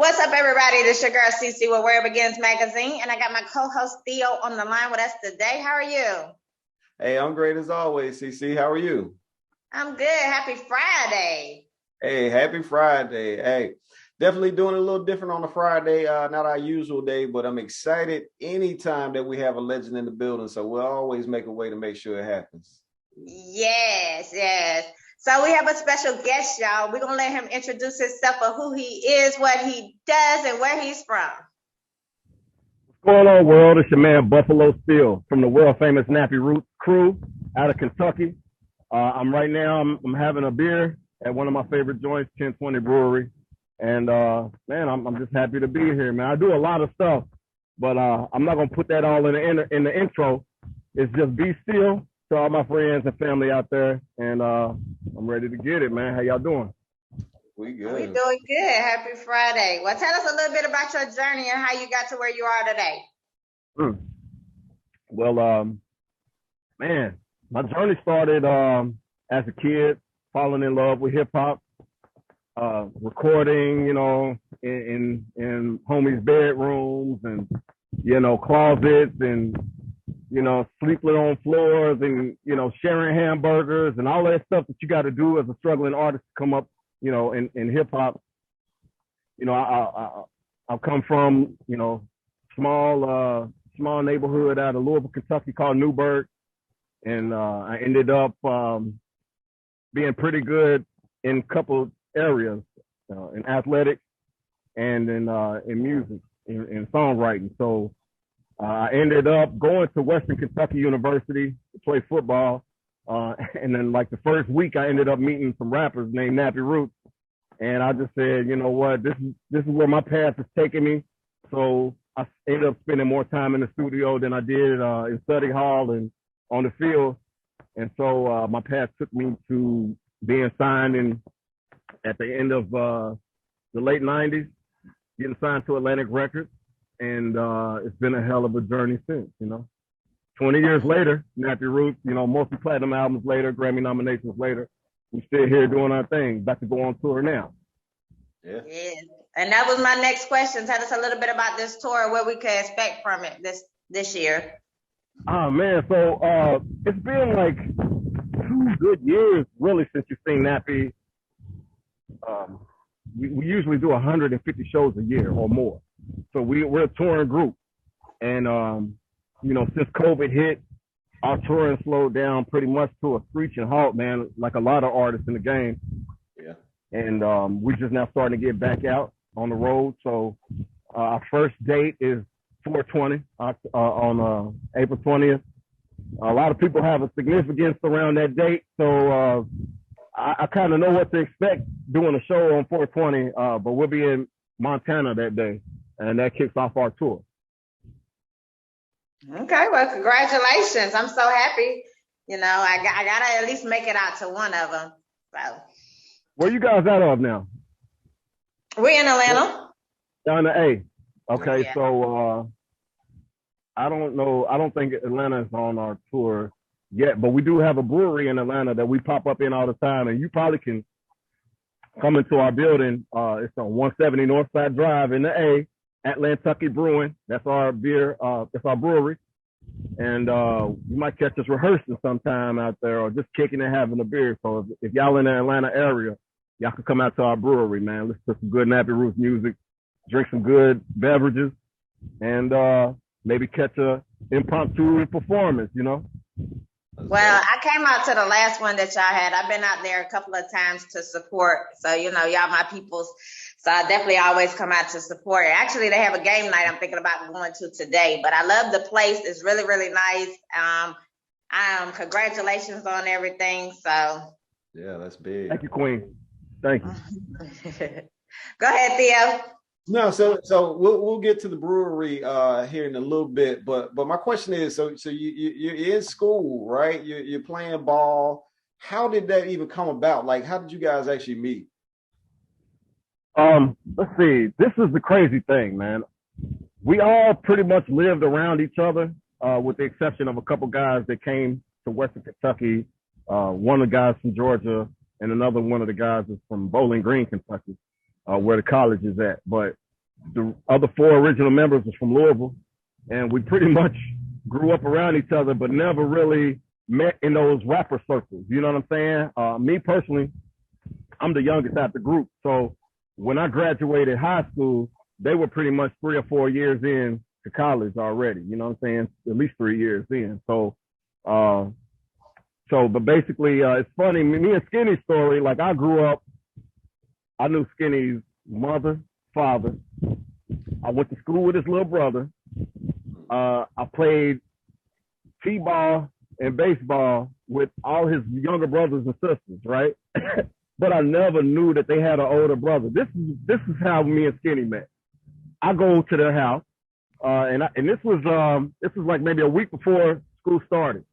What's up, everybody? This is your girl, CC with Where It Begins Magazine, and I got my co-host Theo on the line with us today. How are you? Hey, I'm great as always, CC. How are you? I'm good. Happy Friday. Hey, happy Friday. Hey, definitely doing a little different on a Friday, not our usual day, but I'm excited anytime that we have a legend in the building, so we'll always make a way to make sure it happens. Yes. So we have a special guest, y'all. We're going to let him introduce himself of who he is, what he does, and where he's from. What's going on, world? It's your man, Buffalo Steel, from the world-famous Nappy Roots crew out of Kentucky. I'm having a beer at one of my favorite joints, 1020 Brewery. And, man, I'm just happy to be here, man. I do a lot of stuff, but I'm not going to put that all in the intro. It's just B.Stille to all my friends and family out there, and I'm ready to get it, man. How y'all doing? We good. We doing good. Happy Friday. Well, tell us a little bit about your journey and how you got to where you are today. Well, man, my journey started as a kid, falling in love with hip hop, recording, in homies' bedrooms and, closets and, sleeping on floors and, sharing hamburgers and all that stuff that you got to do as a struggling artist to come up, in hip hop. I've come from, small neighborhood out of Louisville, Kentucky called Newburgh. And I ended up being pretty good in a couple areas, in athletics and in music, in songwriting. So I ended up going to Western Kentucky University to play football. And then like the first week, I ended up meeting some rappers named Nappy Roots. And I just said, you know what, this is where my path is taking me. So I ended up spending more time in the studio than I did in study hall and on the field. And so my path took me to being signed at the end of the late 90s, getting signed to Atlantic Records. And it's been a hell of a journey since, 20 years later, Nappy Roots, multi-platinum albums later, Grammy nominations later, we're still here doing our thing, about to go on tour now. Yeah. And that was my next question. Tell us a little bit about this tour, what we can expect from it this year. Oh, man, so it's been like 2 good years, really, since you've seen Nappy. We usually do 150 shows a year or more. So we're a touring group. And, since COVID hit, our touring slowed down pretty much to a screeching halt, man, like a lot of artists in the game. Yeah. And we're just now starting to get back out on the road. So our first date is 420 on April 20th. A lot of people have a significance around that date. So I kind of know what to expect doing a show on 420, but we'll be in Montana that day. And that kicks off our tour. Okay, well, congratulations. I'm so happy. I got to at least make it out to one of them. So. Where you guys out of now? We're in Atlanta. Down to A. Okay, Yeah. So I don't know. I don't think Atlanta is on our tour yet, but we do have a brewery in Atlanta that we pop up in all the time, and you probably can come into our building. It's on 170 Northside Drive in the A. Atlantucky Brewing. That's our beer. That's our brewery. And you might catch us rehearsing sometime out there or just kicking and having a beer. So if y'all in the Atlanta area, y'all can come out to our brewery, man. Listen to some good Nappy Roots music, drink some good beverages, and maybe catch a impromptu performance, Well, I came out to the last one that y'all had. I've been out there a couple of times to support. So, y'all my peoples. So I definitely always come out to support. Actually, they have a game night I'm thinking about going to today. But I love the place. It's really, really nice. Congratulations on everything. So yeah, that's big. Thank you, Queen. Thank you. Go ahead, Theo. No, so we'll get to the brewery here in a little bit, but my question is, so you're in school, right? You're playing ball. How did that even come about? Like, how did you guys actually meet? Let's see. This is the crazy thing, man. We all pretty much lived around each other, with the exception of a couple guys that came to Western Kentucky. One of the guys from Georgia, and another one of the guys is from Bowling Green, Kentucky. Where the college is at. But the other 4 original members was from Louisville, and we pretty much grew up around each other, but never really met in those rapper circles. You know what I'm saying? Me personally, I'm the youngest out the group. So when I graduated high school, they were pretty much 3 or 4 years in to college already. You know what I'm saying? At least 3 years in. So, but basically, it's funny. Me and Skinny's story. Like I grew up, I knew Skinny's mother, father. I went to school with his little brother. I played t-ball and baseball with all his younger brothers and sisters, right? But I never knew that they had an older brother. This is how me and Skinny met. I go to their house, and this was like maybe a week before school started.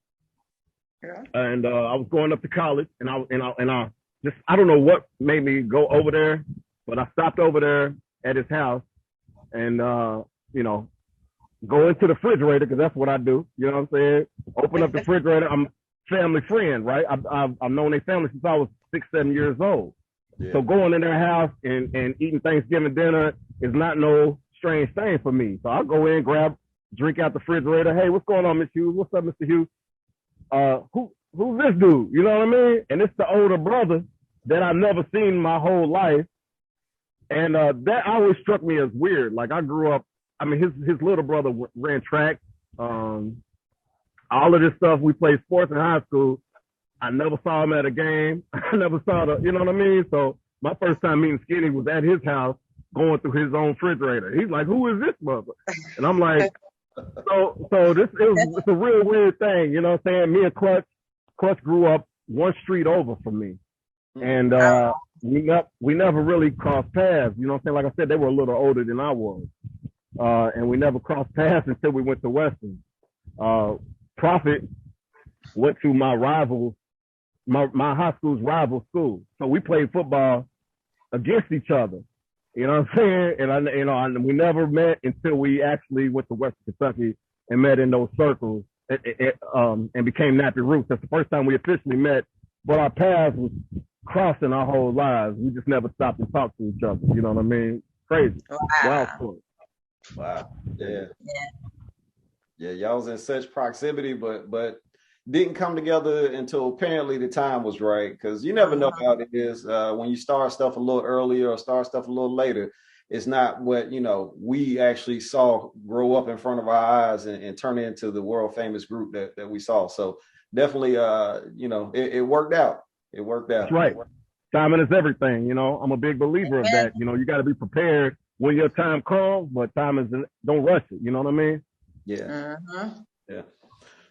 Yeah. And I was going up to college, and I don't know what made me go over there, but I stopped over there at his house, and go into the refrigerator, because that's what I do. You know what I'm saying? Open up the refrigerator. I'm family friend, right? I've known their family since I was 6-7 years old. Yeah. So going in their house and eating Thanksgiving dinner is not no strange thing for me. So I'll go in, drink out the refrigerator. Hey, what's going on, Mr. Hughes? What's up, Mr. Hughes? Who's this dude? You know what I mean? And it's the older brother that I've never seen my whole life. And that always struck me as weird. Like I grew up, I mean, his little brother ran track. All of this stuff, we played sports in high school. I never saw him at a game. I never saw you know what I mean? So my first time meeting Skinny was at his house, going through his own refrigerator. He's like, who is this mother? And I'm like, so it's a real weird thing. You know what I'm saying? Me and Clutch grew up one street over from me. And we never really crossed paths. You know what I'm saying? Like I said, they were a little older than I was. And we never crossed paths until we went to Western. Prophet went to my high school's rival school. So we played football against each other. You know what I'm saying? And we never met until we actually went to Western Kentucky and met in those circles and became Nappy Roots. That's the first time we officially met, but our paths was crossing our whole lives. We just never stopped and talked to each other. You know what I mean? Crazy. Wow. Wild story. Wow. Yeah, y'all was in such proximity, but didn't come together until apparently the time was right. Because you never know how it is when you start stuff a little earlier or start stuff a little later. It's not what we actually saw grow up in front of our eyes and turn into the world famous group that we saw. So definitely, it worked out. It worked out. That's right. Timing is everything. I'm a big believer of that. You got to be prepared when your time comes, but don't rush it. You know what I mean? Yeah. Yeah.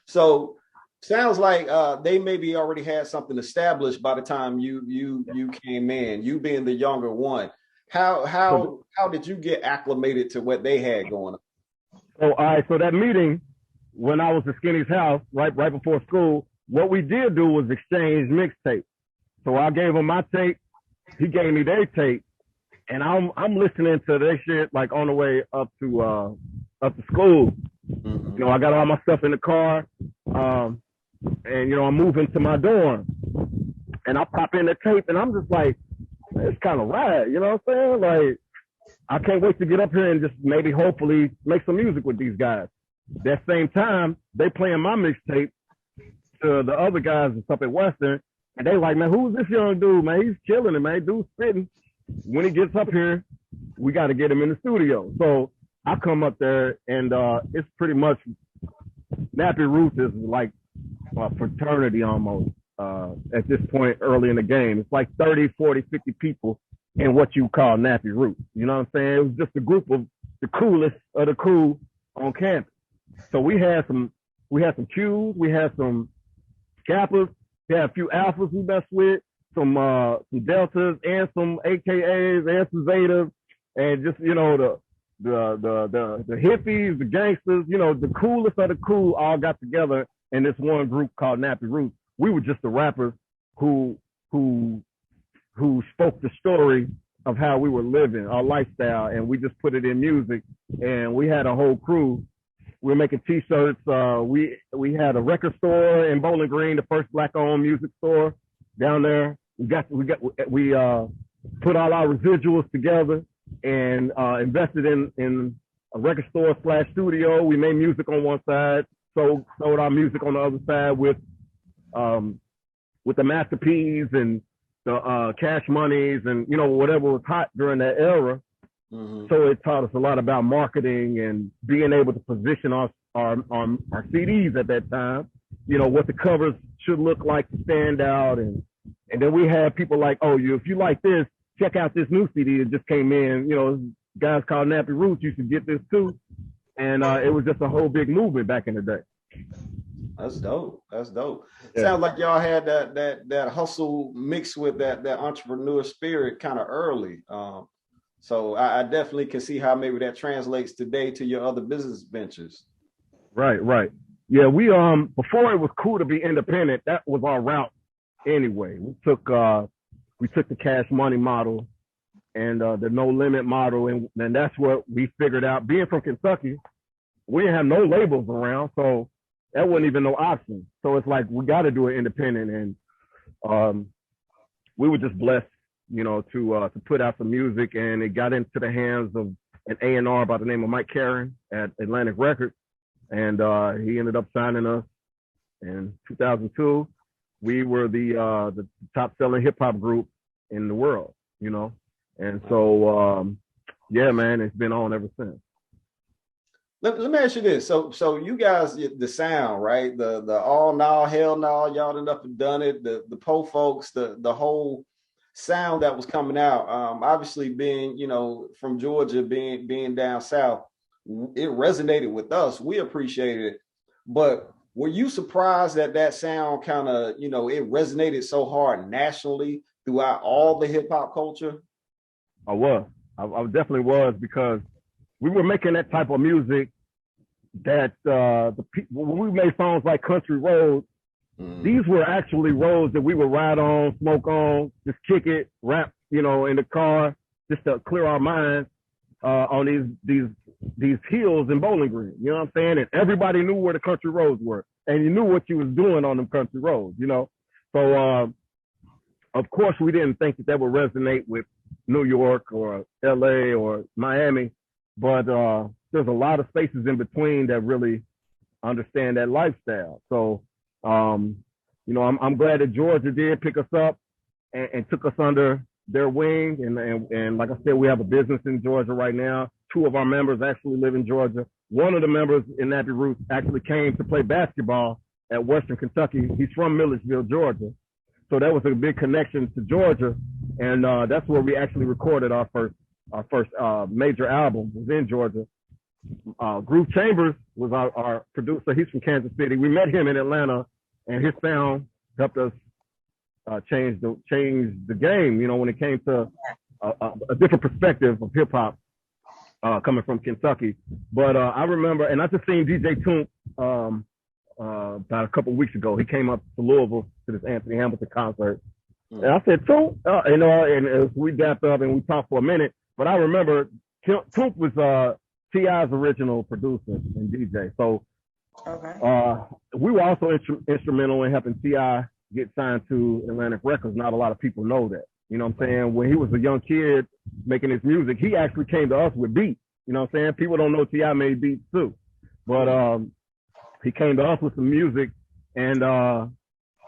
So sounds like they maybe already had something established by the time you came in, you being the younger one. How did you get acclimated to what they had going on? Oh, all right. So that meeting when I was at Skinny's house, right before school, what we did do was exchange mixtapes. So I gave him my tape, he gave me their tape, and I'm listening to their shit like on the way up to school. Mm-hmm. I got all my stuff in the car, and I'm moving to my dorm, and I pop in the tape, and I'm just like, it's kind of rad, you know what I'm saying? Like, I can't wait to get up here and just maybe hopefully make some music with these guys. That same time, they playing my mixtape to the other guys and stuff at Western, and they like, man, who's this young dude, man? He's killing it, man. Dude's spitting. When he gets up here, we got to get him in the studio. So I come up there, and it's pretty much Nappy Roots is like a fraternity almost at this point early in the game. It's like 30, 40, 50 people in what you call Nappy Roots. You know what I'm saying? It was just a group of the coolest of the cool on campus. So we had some Qs, we had some Kappas, we had a few Alphas we messed with, some Deltas and some AKAs and some Zetas, and just, the hippies, the gangsters, the coolest of the cool all got together in this one group called Nappy Roots. We were just the rappers who spoke the story of how we were living, our lifestyle, and we just put it in music. And we had a whole crew. We were making T-shirts. We had a record store in Bowling Green, the first Black-owned music store down there. We put all our residuals together and invested in a record store / studio. We made music on one side, sold our music on the other side with the masterpiece and the Cash Moneys and, you know, whatever was hot during that era. Mm-hmm. So it taught us a lot about marketing and being able to position our CDs at that time, you know, what the covers should look like to stand out. And then we had people like, oh, if you like this, check out this new CD that just came in, you know, guys called Nappy Roots, you should get this too. And it was just a whole big movement back in the day. That's dope. That's dope. Yeah. Sounds like y'all had that hustle mixed with that entrepreneur spirit kind of early. So I definitely can see how maybe that translates today to your other business ventures. Right. Yeah, we before it was cool to be independent, that was our route anyway. We took the Cash Money model and the no limit model, and that's what we figured out. Being from Kentucky, we didn't have no labels around, so that wasn't even no option. So it's like we got to do it independent, and we were just blessed, you know, to put out some music, and it got into the hands of an A&R by the name of Mike Karen at Atlantic Records, and he ended up signing us in 2002. We were the top selling hip hop group in the world, you know, and so yeah, man, it's been on ever since. Let me ask you this. So you guys, the sound, right? The all no, hell no, y'all done up and done it. The po folks, the whole sound that was coming out. Obviously being, you know, from Georgia, being down south, it resonated with us. We appreciated it. But were you surprised that sound kind of, you know, it resonated so hard nationally throughout all the hip hop culture? I definitely was, because we were making that type of music that when we made songs like Country Roads, these were actually roads that we would ride on, smoke on, just kick it, rap, you know, in the car, just to clear our minds on these hills in Bowling Green. You know what I'm saying? And everybody knew where the country roads were, and you knew what you was doing on them country roads, you know? So of course we didn't think that would resonate with New York or LA or Miami, but there's a lot of spaces in between that really understand that lifestyle. So, you know, I'm glad that Georgia did pick us up and took us under their wing. And like I said, we have a business in Georgia right now. 2 of our members actually live in Georgia. One of the members in Nappy Roots actually came to play basketball at Western Kentucky. He's from Milledgeville, Georgia. So that was a big connection to Georgia. And that's where we actually recorded our first major album, was in Georgia. Groove Chambers was our producer. He's from Kansas City. We met him in Atlanta, and his sound helped us change the game, you know, when it came to a different perspective of hip hop coming from Kentucky. But I remember, and I just seen DJ Toomp about a couple of weeks ago. He came up to Louisville to this Anthony Hamilton concert. And I said, Toomp, you know, and we dapped up and we talked for a minute. But I remember Toomp was T.I.'s original producer and DJ. So we were also instrumental in helping T.I. get signed to Atlantic Records. Not a lot of people know that. You know what I'm saying? When he was a young kid making his music, he actually came to us with beats. You know what I'm saying? People don't know T.I. made beats too. But he came to us with some music, and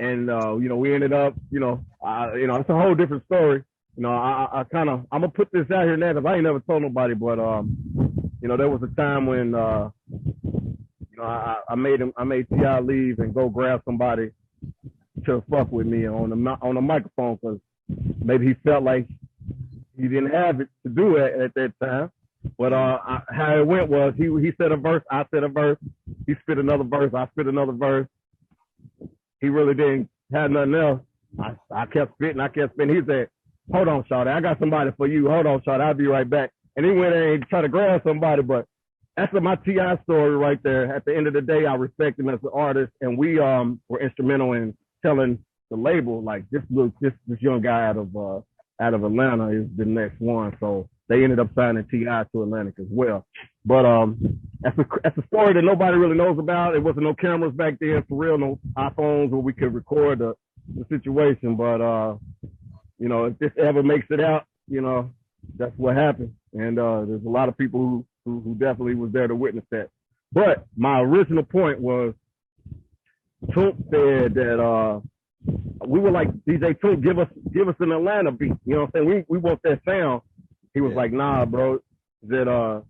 you know, we ended up, you know, it's a whole different story. You know, I'm gonna put this out here now because I ain't never told nobody, but you know, there was a time when you know, I made T.I. leave and go grab somebody to fuck with me on the microphone, because maybe he felt like he didn't have it to do it at that time. But how it went was he said a verse, I said a verse, he spit another verse, I spit another verse. He really didn't have nothing else. I kept spitting. He said, hold on, Shawty, I got somebody for you. Hold on, Shawty, I'll be right back. And he went in and tried to grab somebody, but that's my T.I. story right there. At the end of the day, I respect him as an artist, and we were instrumental in telling the label, like, this young guy out of Atlanta is the next one. So they ended up signing T.I. to Atlantic as well. But that's a story that nobody really knows about. There wasn't no cameras back then, for real, no iPhones where we could record the situation. But you know, if this ever makes it out, you know, that's what happened. And there's a lot of people who definitely was there to witness that. But my original point was, Toomp said that we were like, DJ Toomp, give us an Atlanta beat. You know what I'm saying? We want that sound. He was like, nah, bro. That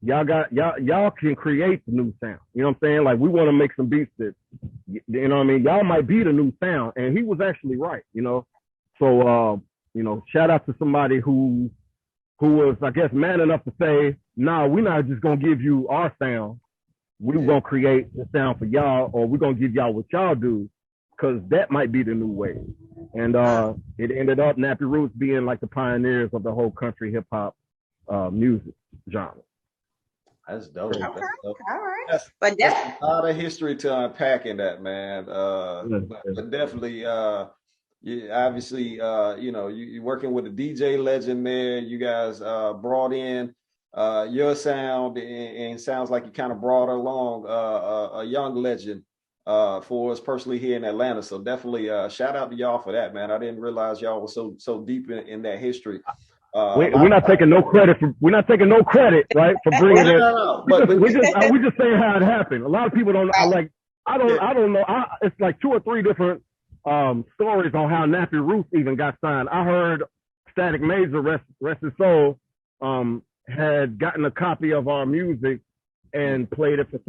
y'all can create the new sound. You know what I'm saying? Like, we want to make some beats that, you know what I mean? Y'all might be the new sound. And he was actually right, you know? So, you know, shout out to somebody who was, I guess, man enough to say, nah, we're not just going to give you our sound. We're going to create the sound for y'all, or we're going to give y'all what y'all do, because that might be the new wave. And it ended up Nappy Roots being like the pioneers of the whole country hip hop music genre. That's dope. Okay. That's dope. All right. That's a lot of history to unpack in that, man. But definitely, obviously, you know, you're working with a DJ legend there. You guys brought in your sound, and sounds like you kind of brought along a young legend for us personally here in Atlanta. So definitely shout out to y'all for that, man. I didn't realize y'all were so deep in that history. We're not taking no credit right, for bringing it. No. We just saying how it happened. A lot of people don't. I don't know. It's like 2 or 3 different stories on how Nappy Roots even got signed. I heard Static Major, rest his soul, had gotten a copy of our music and played it for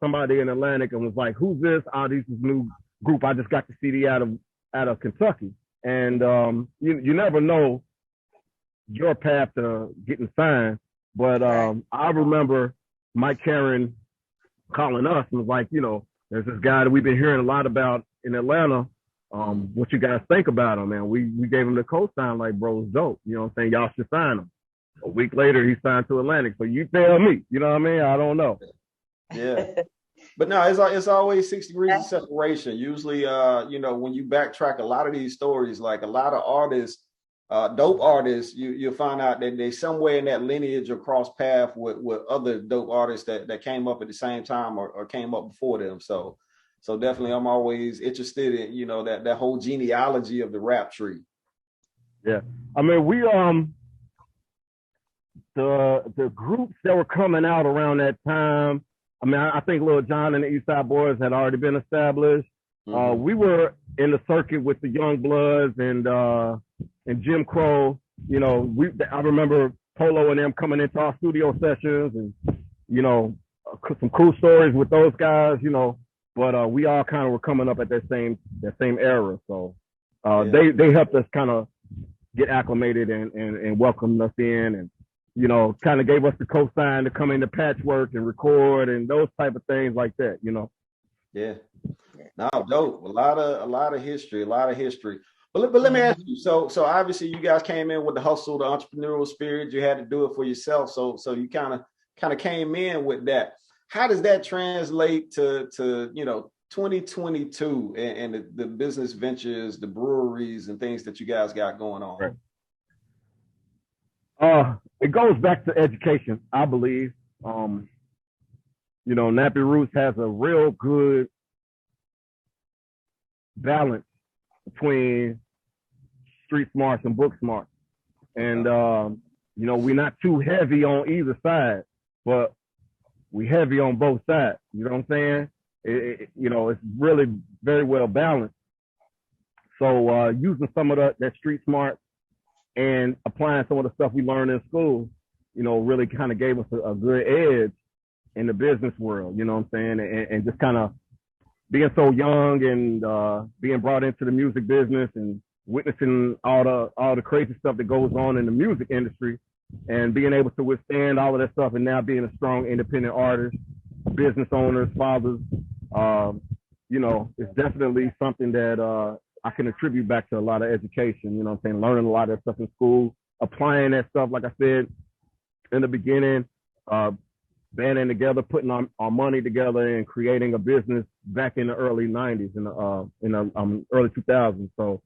somebody in Atlantic, and was like, "Who's this? This is new group. I just got the CD out of Kentucky." And you never know your path to getting signed. But I remember Mike Karen calling us and was like, you know, there's this guy that we've been hearing a lot about in Atlanta. What you guys think about him? And we gave him the co-sign, like, bro, it's dope. You know what I'm saying? Y'all should sign him. A week later, he signed to Atlantic. So you tell me, you know what I mean? I don't know. Yeah. But no, it's always 6 degrees of separation. Usually, you know, when you backtrack a lot of these stories, like a lot of artists, dope artists, you'll find out that they somewhere in that lineage or cross path with other dope artists that came up at the same time or came up before them. So definitely, I'm always interested in, you know, that whole genealogy of the rap tree. Yeah, I mean, we the groups that were coming out around that time. I mean, I think Lil Jon and the East Side Boys had already been established. Mm-hmm. We were in the circuit with the Young Bloods and Jim Crow. You know, I remember Polo and them coming into our studio sessions, and, you know, some cool stories with those guys, you know, but we all kind of were coming up at that same era. So they helped us kind of get acclimated and welcomed us in, and, you know, kind of gave us the cosign to come into Patchwork and record and those type of things like that, you know. Yeah. No, dope. A lot of history. But let me ask you. So obviously you guys came in with the hustle, the entrepreneurial spirit. You had to do it for yourself. So you kind of came in with that. How does that translate to you know, 2022 and the business ventures, the breweries and things that you guys got going on? Right. It goes back to education, I believe. You know, Nappy Roots has a real good balance between street smarts and book smarts. And, you know, we're not too heavy on either side, but we heavy on both sides. You know what I'm saying? You know, it's really very well balanced. So using some of that street smart and applying some of the stuff we learned in school, you know, really kind of gave us a good edge in the business world, you know what I'm saying? And just kind of being so young and being brought into the music business and witnessing all the crazy stuff that goes on in the music industry, and being able to withstand all of that stuff, and now being a strong independent artist, business owners, fathers, you know, it's definitely something that I can attribute back to a lot of education, you know what I'm saying? Learning a lot of that stuff in school, applying that stuff, like I said in the beginning, banding together, putting our money together and creating a business back in the early 90s, in the early 2000s. So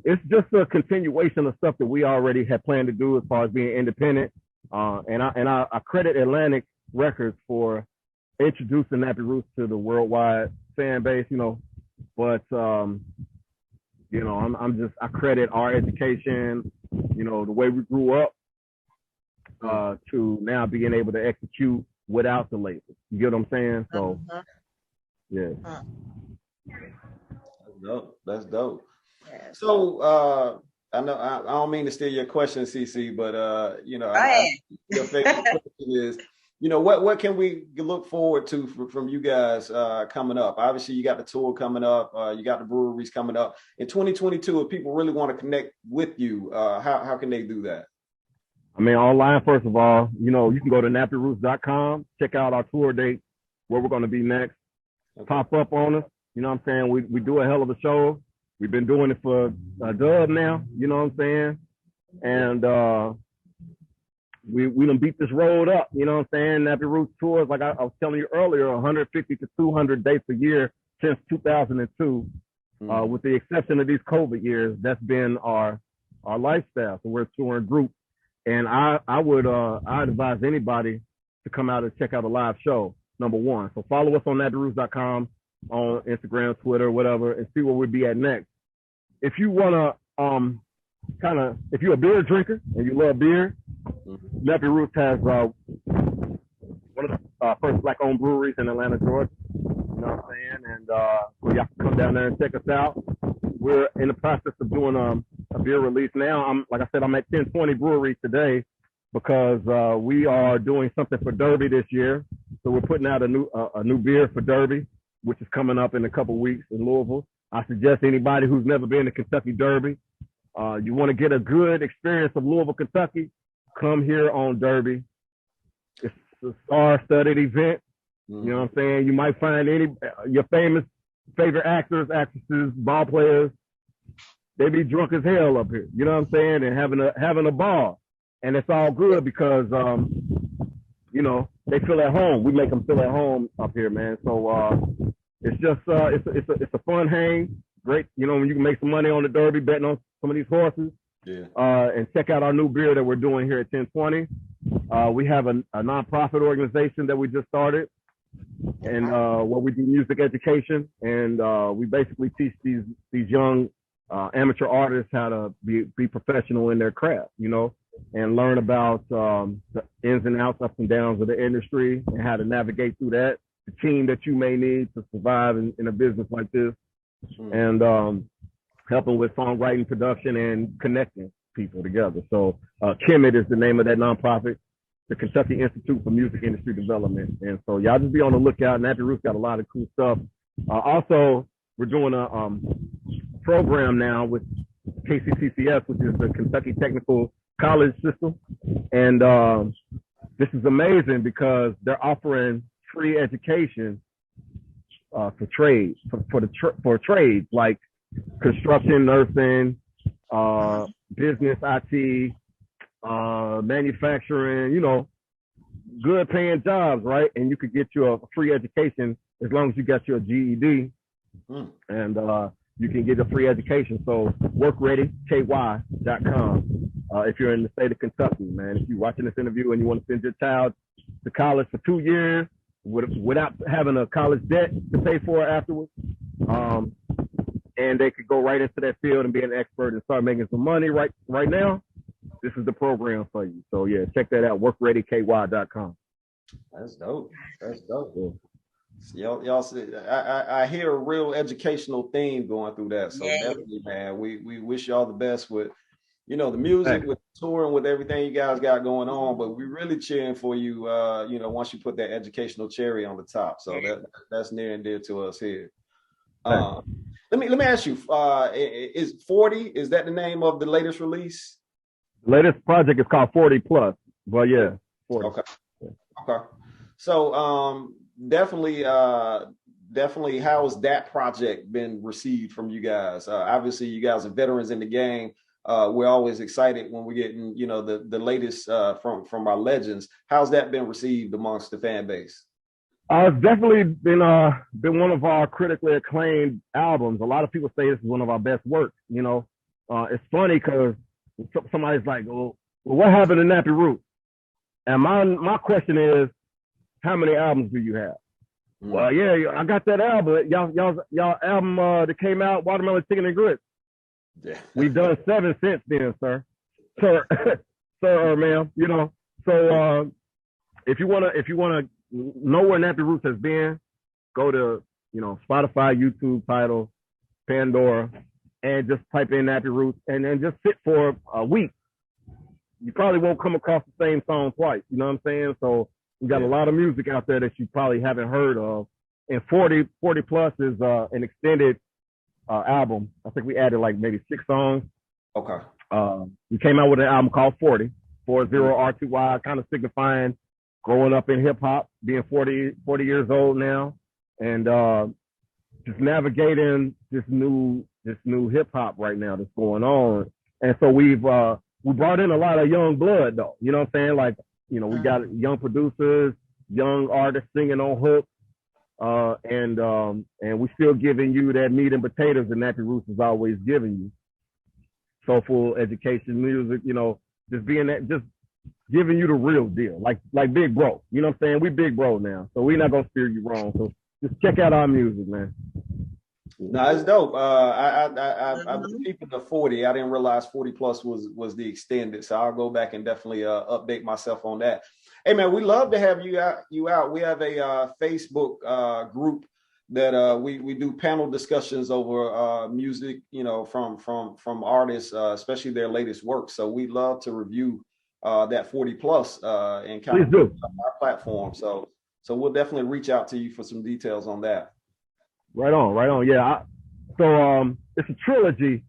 it's just a continuation of stuff that we already had planned to do as far as being independent. And I credit Atlantic Records for introducing Nappy Roots to the worldwide fan base, you know. But you know, I credit our education, you know, the way we grew up, to now being able to execute without the label. You get what I'm saying? So, yeah. That's dope. That's dope. Yes. So, I know I don't mean to steal your question, CC, but you know, your favorite question is, you know, what can we look forward to from you guys coming up? Obviously, you got the tour coming up, you got the breweries coming up in 2022. If people really want to connect with you, how can they do that? I mean, online, first of all, you know, you can go to nappyroots.com, check out our tour date, where we're going to be next. Okay. Pop up on us. You know what I'm saying? We do a hell of a show. We've been doing it for a dub now, you know what I'm saying? And we done beat this road up, you know what I'm saying? Nappy Roots tours, like I was telling you earlier, 150 to 200 dates a year since 2002. With the exception of these COVID years, that's been our lifestyle. So we're touring groups. And I'd advise anybody to come out and check out a live show, number one. So follow us on nappyroots.com, on Instagram, Twitter, whatever, and see where we'll be at next. If you want to if you're a beer drinker and you love beer, Nappy Roots has one of the first Black-owned breweries in Atlanta, Georgia. You know what I'm saying? And so y'all can come down there and check us out. We're in the process of doing a beer release now. Like I said, I'm at 1020 Brewery today because we are doing something for Derby this year. So we're putting out a new beer for Derby, which is coming up in a couple weeks in Louisville. I suggest anybody who's never been to Kentucky Derby, you want to get a good experience of Louisville, Kentucky, come here on Derby. It's a star-studded event. You know what I'm saying? You might find your favorite actors, actresses, ball players. They be drunk as hell up here. You know what I'm saying? And having a ball, and it's all good because you know, they feel at home. We make them feel at home up here, man. So it's just it's a fun hang. Great, you know, when you can make some money on the Derby betting on some of these horses. Yeah. And check out our new beer that we're doing here at 1020. We have a nonprofit organization that we just started, and where we do music education, and we basically teach these young amateur artists how to be professional in their craft, you know, and learn about the ins and outs, ups and downs of the industry, and how to navigate through that, the team that you may need to survive in a business like this, and helping with songwriting, production, and connecting people together. So KIMIT is the name of that nonprofit, the Kentucky Institute for Music Industry Development. And so y'all just be on the lookout. Nappy Roots got a lot of cool stuff. Also, we're doing a program now with KCCCS, which is the Kentucky Technical College System. And this is amazing because they're offering free education for trades, for trades like construction, nursing, business, IT, manufacturing, you know, good paying jobs, right? And you could get you a free education as long as you got your GED, and you can get a free education. So workreadyky.com. If you're in the state of Kentucky, man, if you're watching this interview and you want to send your child to college for 2 years without having a college debt to pay for afterwards, and they could go right into that field and be an expert and start making some money right now, this is the program for you. So yeah, check that out, workreadyky.com. That's dope. That's dope. Yeah. Y'all see, I hear a real educational theme going through that. So definitely, man, we wish y'all the best with, you know, the music, with the tour, and with everything you guys got going on. But we really cheering for you, you know, once you put that educational cherry on the top. So that's near and dear to us here. Let me ask you, is 40, is that the name of the latest release? The latest project is called 40 Plus. Well, yeah, 40. Okay. So definitely, how has that project been received from you guys? Obviously, you guys are veterans in the game. We're always excited when we're getting, you know, the latest from our legends. How's that been received amongst the fan base? It's definitely been one of our critically acclaimed albums. A lot of people say this is one of our best works. You know, it's funny because somebody's like, well, what happened to Nappy Roots? And my question is, how many albums do you have? Well, yeah, I got that album. Y'all album that came out, Watermelon Chicken and Grits. Yeah. We've done 7 since then, sir. Sir, sir or ma'am, you know. So if you wanna know where Nappy Roots has been, go to, you know, Spotify, YouTube, Tidal, Pandora, and just type in Nappy Roots and then just sit for a week. You probably won't come across the same song twice. You know what I'm saying? So we got a lot of music out there that you probably haven't heard of. And 40 plus is an extended album. I think we added like maybe 6 songs. Okay. We came out with an album called 40 R2Y, kind of signifying growing up in hip hop, being 40 years old now, and just navigating this new hip hop right now that's going on. And so we brought in a lot of young blood though. You know what I'm saying? Like, you know, we got young producers, young artists singing on hooks. And we still giving you that meat and potatoes that Nappy Roots is always giving you. Soulful education, music, you know, just being that, just giving you the real deal, like Big Bro. You know what I'm saying? We Big Bro now, so we're not gonna steer you wrong. So just check out our music, man. No, it's dope. I was keeping the 40. I didn't realize 40 plus was the extended, so I'll go back and definitely update myself on that. Hey man, we love to have you out. We have a Facebook group that we do panel discussions over music, you know, from artists, especially their latest work. So we love to review that 40 plus and kind of put on our platform. So we'll definitely reach out to you for some details on that. Right on. Yeah. So it's a trilogy.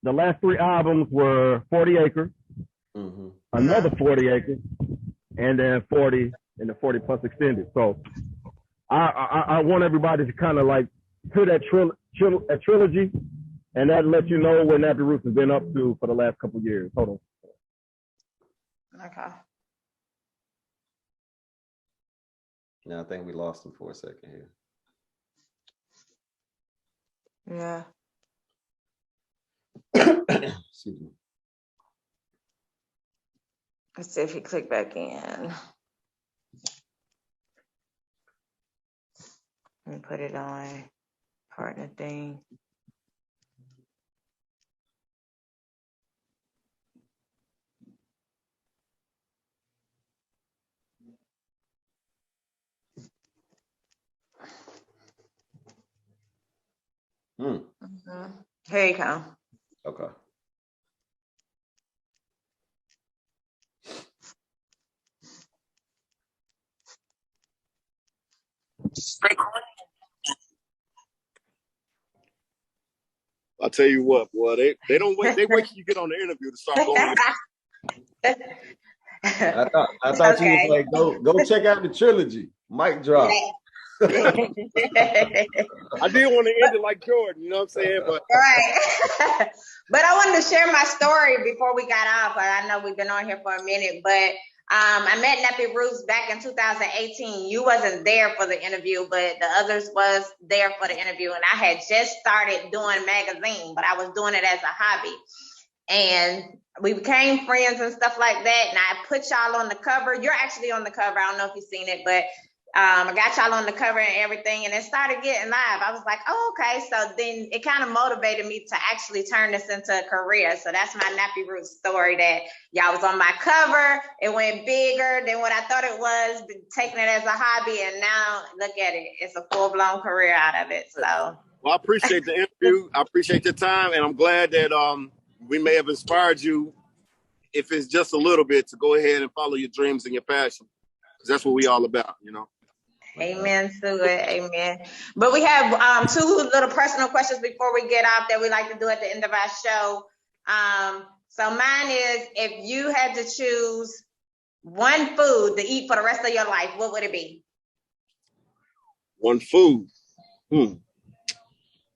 The last 3 albums were 40 Acres, another 40 Acres, and then 40 and the 40 plus extended. So I want everybody to kind of like hear that trilogy, and that lets you know where Nappy Roots has been up to for the last couple of years. Hold on. Okay. No, I think we lost him for a second here. Yeah. Excuse me. Let's see if you click back in. Let me put it on partner thing. Here you go. Okay. I'll tell you what, boy, they don't wait. They wait till you get on the interview to start going. I thought you was like, go check out the trilogy. Mic drop. I did want to end it like Jordan, you know what I'm saying? But right. But I wanted to share my story before we got off. I know we've been on here for a minute, but I met Nappy Roots back in 2018. You wasn't there for the interview, but the others was there for the interview. And I had just started doing magazine, but I was doing it as a hobby. And we became friends and stuff like that. And I put y'all on the cover. You're actually on the cover. I don't know if you've seen it, but I got y'all on the cover and everything, and it started getting live. I was like, oh, okay. So then it kind of motivated me to actually turn this into a career. So that's my Nappy Roots story, that y'all was on my cover. It went bigger than what I thought it was, taking it as a hobby. And now look at it. It's a full-blown career out of it. So, well, I appreciate the interview. I appreciate your time. And I'm glad that we may have inspired you, if it's just a little bit, to go ahead and follow your dreams and your passion. Because that's what we all about, you know. Amen to it. Amen. But we have 2 little personal questions before we get off that we like to do at the end of our show. So mine is, if you had to choose one food to eat for the rest of your life, what would it be? One food.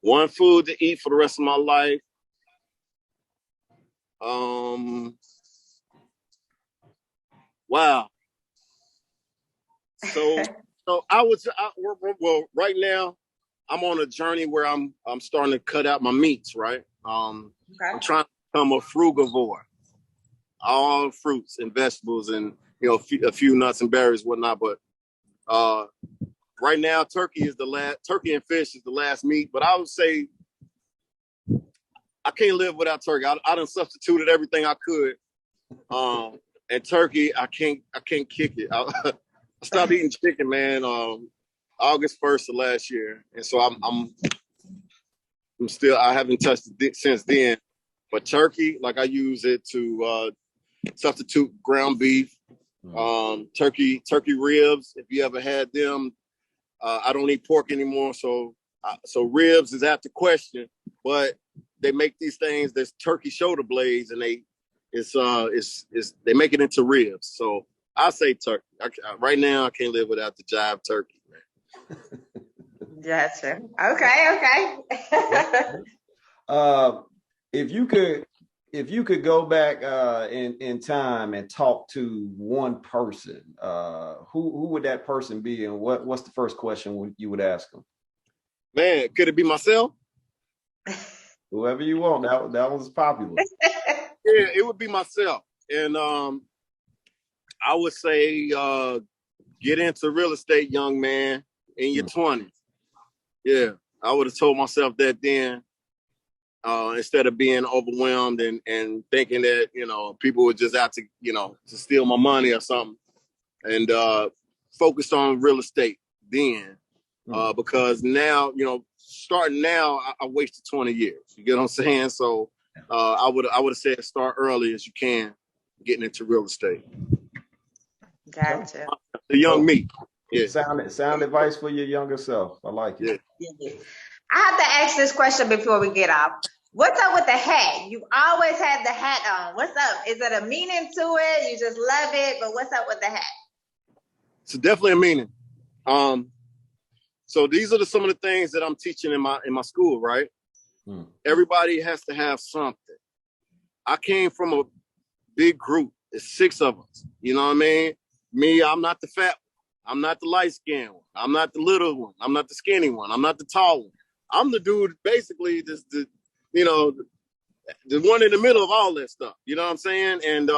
One food to eat for the rest of my life. Wow. So well, right now I'm on a journey where I'm starting to cut out my meats, right? I'm trying to become a frugivore, all fruits and vegetables, and a few nuts and berries, whatnot. But right now, turkey and fish is the last meat. But I would say I can't live without turkey. I done substituted everything I could. And turkey, I can't kick it. I stopped eating chicken, man, August 1st of last year. And so I'm still, I haven't touched it since then. But turkey, like I use it to substitute ground beef, turkey ribs. If you ever had them, I don't eat pork anymore, so ribs is out the question. But they make these things, there's turkey shoulder blades, and they make it into ribs. So I say turkey. Right now, I can't live without the jive turkey, man. Gotcha. Okay. If you could go back in time and talk to one person, who would that person be, and what's the first question you would ask them? Man, could it be myself? Whoever you want. That was popular. Yeah, it would be myself. And I would say get into real estate, young man, in your 20s. Yeah, I would have told myself that then, instead of being overwhelmed and thinking that, people were just out to, to steal my money or something. And focused on real estate then. Because now, starting now, I wasted 20 years. You get what I'm saying? So I would have said start early as you can getting into real estate. Gotcha. The young me. Yeah. Sound advice for your younger self. I like it. Yeah. I have to ask this question before we get off. What's up with the hat? You always had the hat on. What's up? Is it a meaning to it? You just love it, but what's up with the hat? It's definitely a meaning. So these are some of the things that I'm teaching in my school, right? Everybody has to have something. I came from a big group. It's 6 of us. You know what I mean? Me, I'm not the fat one. I'm not the light-skinned one. I'm not the little one. I'm not the skinny one. I'm not the tall one. I'm the dude, basically, the one in the middle of all that stuff. You know what I'm saying? And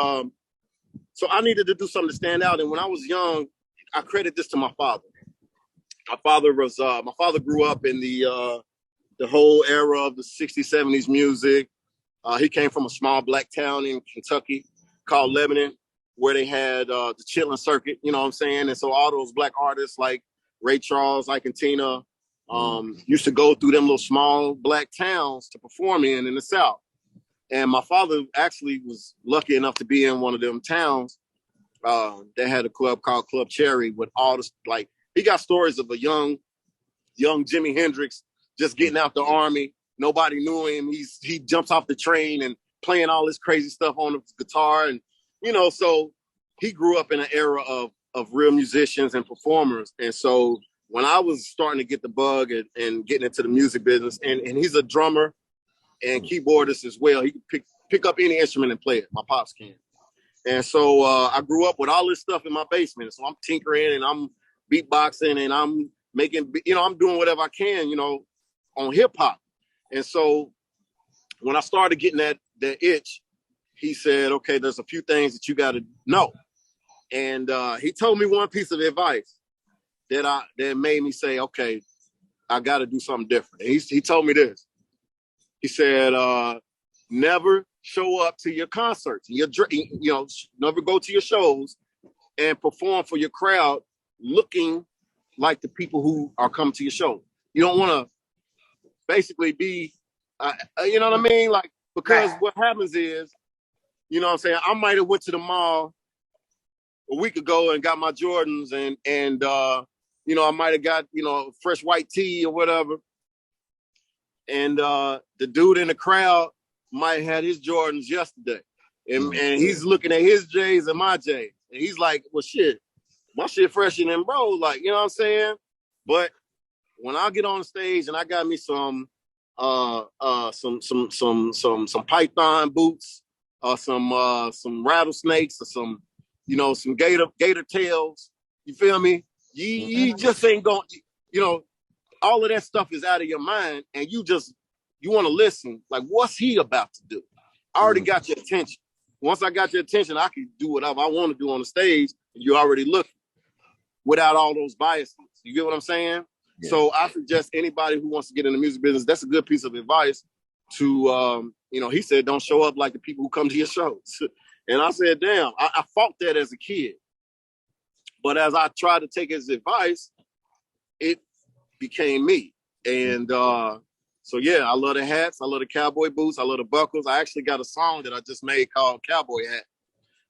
so I needed to do something to stand out. And when I was young, I credit this to my father. My father grew up in the whole era of the 60s, 70s music. He came from a small black town in Kentucky called Lebanon, where they had the Chitlin Circuit, you know what I'm saying? And so all those black artists like Ray Charles, Ike and Tina, used to go through them little small black towns to perform in the South. And my father actually was lucky enough to be in one of them towns. They had a club called Club Cherry with all this, like, he got stories of a young Jimi Hendrix just getting out the army. Nobody knew him. He jumps off the train and playing all this crazy stuff on the guitar. And, so he grew up in an era of real musicians and performers. And so when I was starting to get the bug and getting into the music business, and he's a drummer and keyboardist as well. He can pick up any instrument and play it. My pops can. And so I grew up with all this stuff in my basement. So I'm tinkering and I'm beatboxing and I'm making, I'm doing whatever I can, on hip hop. And so when I started getting that itch, he said, okay, there's a few things that you got to know. And he told me one piece of advice that made me say, okay, I got to do something different. And he told me this. He said, never show up to your concerts, never go to your shows and perform for your crowd looking like the people who are coming to your show. You don't want to basically be, you know what I mean? Like, because what happens is, you know what I'm saying? I might have went to the mall a week ago and got my Jordans and I might have got, fresh white tea or whatever. And the dude in the crowd might have had his Jordans yesterday. And he's looking at his J's and my J's. And he's like, well, shit, my shit fresher than bro. Like, you know what I'm saying? But when I get on the stage and I got me some python boots, or some rattlesnakes, or some gator tails, you feel me? You just ain't going, all of that stuff is out of your mind, and you want to listen. Like, what's he about to do? I already got your attention. Once I got your attention, I can do whatever I want to do on the stage, and you're already looking without all those biases. You get what I'm saying? Yeah. So I suggest anybody who wants to get in the music business, that's a good piece of advice. to, he said, don't show up like the people who come to your shows. And I said, damn, I fought that as a kid. But as I tried to take his advice, it became me. And so, yeah, I love the hats. I love the cowboy boots. I love the buckles. I actually got a song that I just made called Cowboy Hat,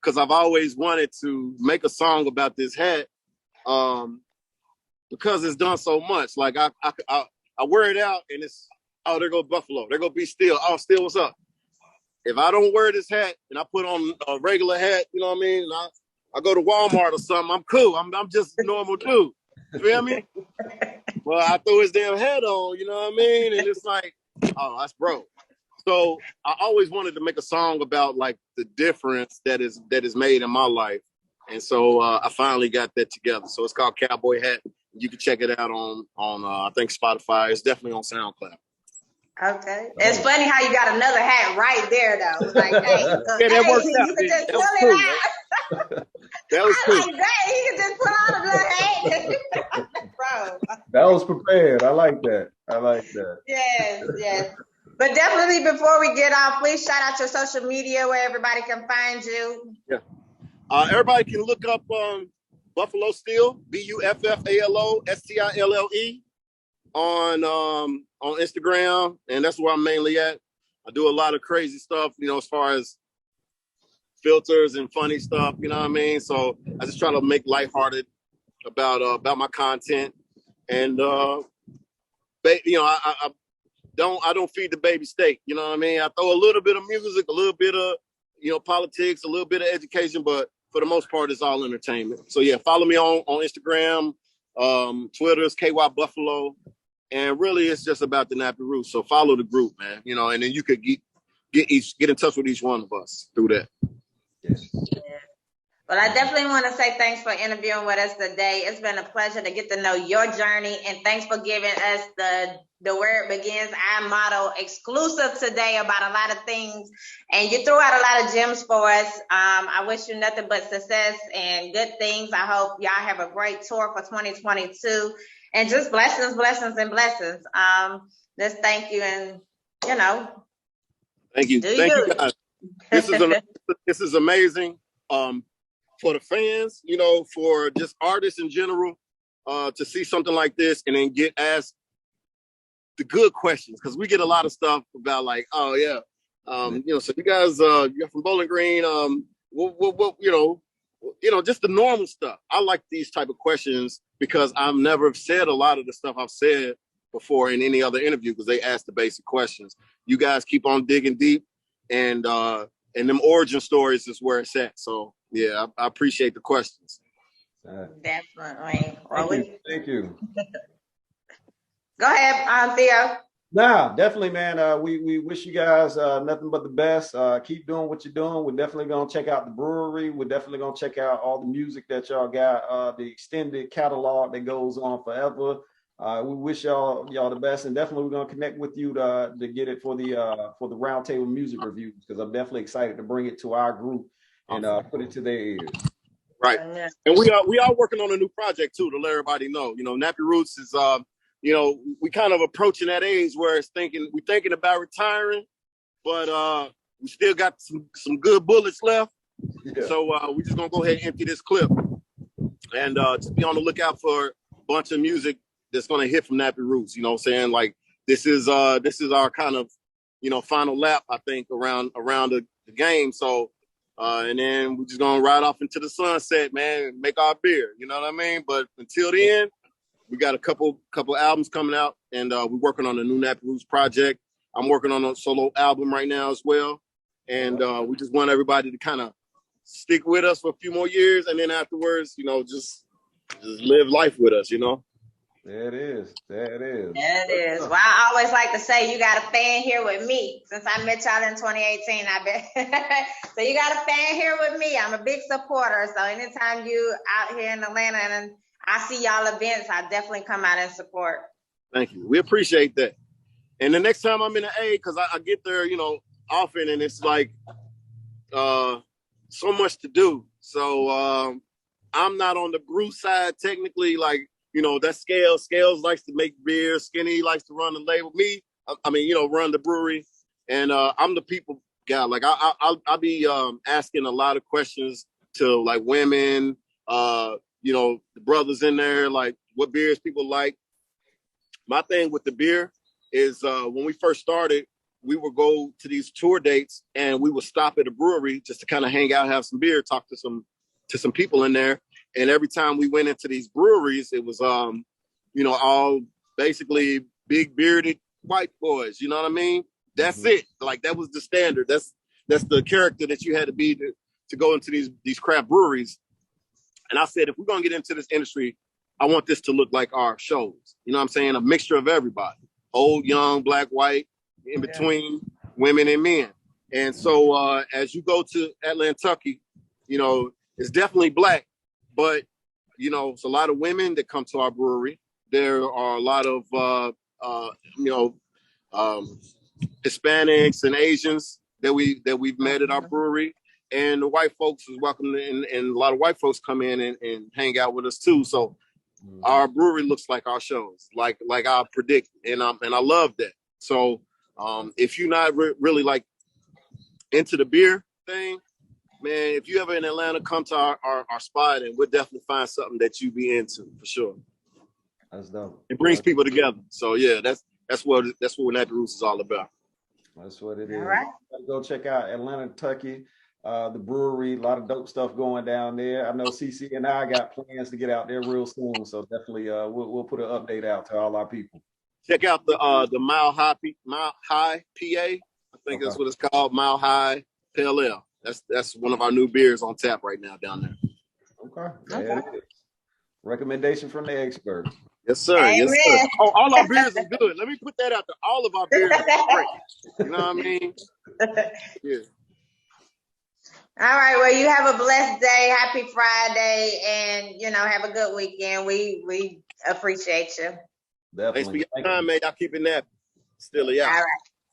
because I've always wanted to make a song about this hat, because it's done so much. Like I wear it out and it's, oh, there go Buffalo. There go B.Stille. Oh, Still, what's up? If I don't wear this hat and I put on a regular hat, you know what I mean? And I go to Walmart or something, I'm cool. I'm just a normal dude. You feel me? Well, I throw his damn hat on, you know what I mean? And it's like, oh, that's bro. So I always wanted to make a song about like the difference that is made in my life. And so I finally got that together. So it's called Cowboy Hat. You can check it out on I think Spotify. It's definitely on SoundCloud. Okay. It's funny how you got another hat right there, though. Like, hey, yeah, that worked out. You can just pull cool, it out. That was cool. Like that. He can just put on a little hat. Bro. That was prepared. I like that. Yes. But definitely before we get off, please shout out your social media where everybody can find you. Yeah. Everybody can look up Buffalo Stille, BUFFALO STILLE on Instagram, and that's where I'm mainly at. I do a lot of crazy stuff, as far as filters and funny stuff, you know what I mean? So I just try to make lighthearted about my content, and I don't feed the baby steak, you know what I mean? I throw a little bit of music, a little bit of politics, a little bit of education, but for the most part, it's all entertainment. So yeah, follow me on Instagram, Twitter is KY Buffalo. And really, it's just about the Nappy Roots. So follow the group, man. And then you could get in touch with each one of us through that. Yes. Well, I definitely want to say thanks for interviewing with us today. It's been a pleasure to get to know your journey, and thanks for giving us the Where It Begins iModel exclusive today about a lot of things. And you threw out a lot of gems for us. I wish you nothing but success and good things. I hope y'all have a great tour for 2022. And just blessings, blessings, and blessings. Just thank you, and Thank you, you guys. This is amazing for the fans. For just artists in general, to see something like this and then get asked the good questions, because we get a lot of stuff about like, oh yeah, so you guys, you're from Bowling Green, what just the normal stuff. I like these type of questions because I've never said a lot of the stuff I've said before in any other interview, because they ask the basic questions. You guys keep on digging deep, and them origin stories is where it's at. So yeah, I appreciate the questions. Definitely. Thank you. Go ahead, Theo. Nah, definitely, man. We wish you guys nothing but the best. Keep doing what you're doing. We're definitely gonna check out the brewery. We're definitely gonna check out all the music that y'all got, the extended catalog that goes on forever. We wish y'all the best, and definitely we're gonna connect with you to get it for the roundtable music reviews, because I'm definitely excited to bring it to our group and put it to their ears. Right, and we are working on a new project too, to let everybody know. Nappy Roots is we kind of approaching that age where we're thinking about retiring, but we still got some good bullets left. Yeah. So we're just gonna go ahead and empty this clip, and just be on the lookout for a bunch of music that's gonna hit from Nappy Roots. You know what I'm saying? Like this is our kind of final lap, I think, around the game. So and then we're just gonna ride off into the sunset, man, and make our beer. You know what I mean? But until then, we got a couple albums coming out, and we're working on a new Nappy Roots project. I'm working on a solo album right now as well, and we just want everybody to kind of stick with us for a few more years, and then afterwards, just live life with us. There it is. Well, I always like to say you got a fan here with me. Since I met y'all in 2018, I bet. So you got a fan here with me. I'm a big supporter. So anytime you out here in Atlanta and I see y'all events, I definitely come out and support. Thank you. We appreciate that. And the next time I'm in the A, because I get there, often, and it's like so much to do. So I'm not on the brew side technically, like, that's Scales. Scales likes to make beer. Skinny likes to run the label. Me, run the brewery. And I'm the people guy. Like I'll be asking a lot of questions to like women, you know, the brothers in there, like what beers people like. My thing with the beer is when we first started, we would go to these tour dates and we would stop at a brewery just to kind of hang out, have some beer, talk to some people in there. And every time we went into these breweries, it was you know, all basically big bearded white boys. You know what I mean? That's it. Like that was the standard. That's the character that you had to be to go into these craft breweries. And I said, if we're gonna get into this industry, I want this to look like our shows. You know what I'm saying? A mixture of everybody, old, young, black, white, in between, women and men. And so as you go to Atlantucky, you know, it's definitely black, but you know, it's a lot of women that come to our brewery. There are a lot of you know, Hispanics and Asians that we've met at our brewery, and the white folks is welcome, and a lot of white folks come in and hang out with us too. So our brewery looks like our shows, like I predict, and I love that. So if you're not really like into the beer thing, man, if you ever in Atlanta, come to our spot, and we'll definitely find something that you be into for sure. That's dope. It brings people together. So yeah, that's what Nappy Roots is all about. That's what it is. All right. Go check out Atlantucky, the brewery. A lot of dope stuff going down there. I know CC and I got plans to get out there real soon, so definitely we'll put an update out to all our people. Check out the Mile High PA. I think that's what it's called, Mile High Pale Ale. That's one of our new beers on tap right now down there. Okay. Recommendation from the experts. Yes, sir. Amen. Yes, sir. Oh, all our beers are good. Let me put that out there. All of our beers are great. You know what I mean? Yeah. All right. Well, you have a blessed day. Happy Friday, and you know, have a good weekend. We appreciate you. Definitely. Thanks for your time, man. Y'all keep it nappy. Still, yeah. All right.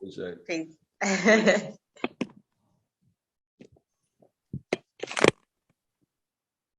Appreciate it. Peace.